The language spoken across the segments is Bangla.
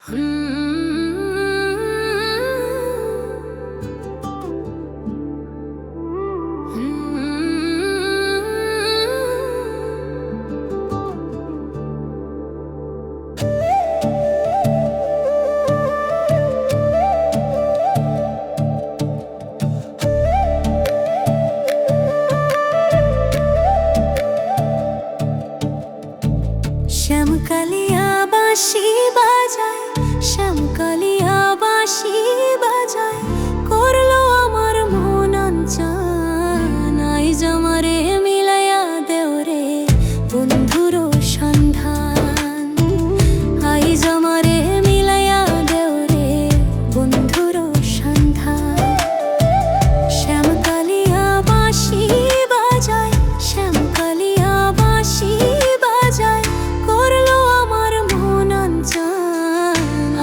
শ্যামকালিয়া বাঁশি বাজায়, শ্যামকালিয়া বাঁশি বাজায়, করলো আমার মন অঞ্চন। আইজ আমারে মিলাইয়া দেও রে বন্ধুর সন্ধান, আইজ আমারে মিলাইয়া দেও রে বন্ধুর সন্ধান। শ্যামকালিয়া বাঁশি বাজায়, শ্যামকালিয়া বাঁশি বাজায়, করলো আমার মন অঞ্চন।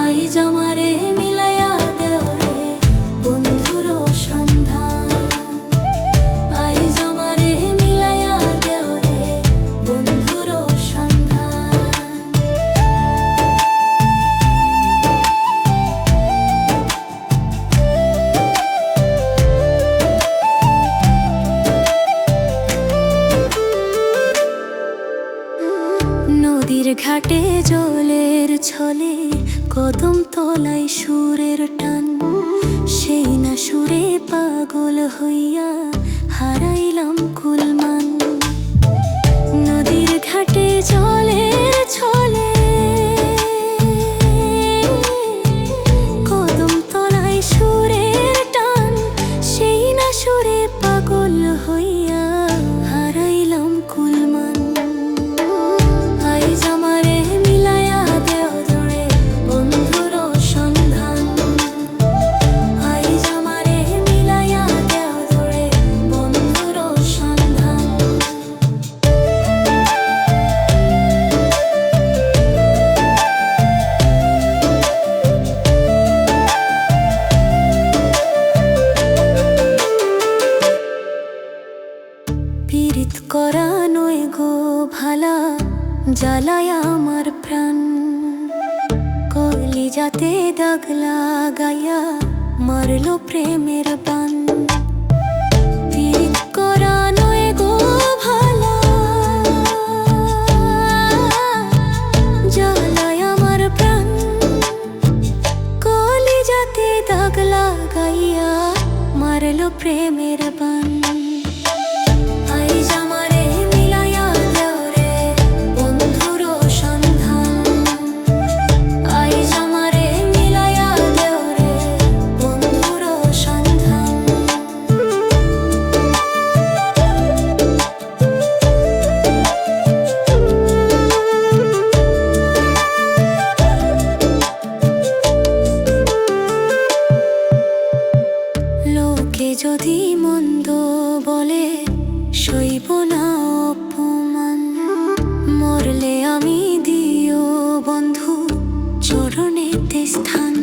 আইজ আমারে মিলাইয়া দেও রে বন্ধুর সন্ধান, আইজ আমারে মিলাইয়া দেও রে বন্ধুর সন্ধান। নদীর ঘাটে জলের ছলে কদম তলায় সুরের টান, সেই না সুরে পাগল হইয়া হারাইলাম কুলমান। নদীর ঘাটে জলের ছলে কদম তলায় সুরের টান, সেই না সুরে পাগল হইয়া হারাইলাম কুলমান। আইজ আমারে মিলাইয়া দেও রে বন্ধুর সন্ধান, আইজ আমারে মিলাইয়া দেও রে বন্ধুর সন্ধান। পীড়িত করা নয় গো ভালা, জ্বালায় আমার প্রাণ, কলিজাতে দাগ লাগাইয়া মারলো প্রেমের বান। পীড়িত করা নয় গো ভালা, জ্বালায় আমার প্রাণ, কলিজাতে দাগ লাগাইয়া মারলো প্রেমের বান। আইজ আমারে মিলাইয়া দেও রে বন্ধুর সন্ধান, আইজ আমারে মিলাইয়া দেও রে বন্ধুর সন্ধান। লোকে যদি মন্দ বলে সইব না অপমান, মরলে আমি দিও বন্ধু চরণেতে স্থান।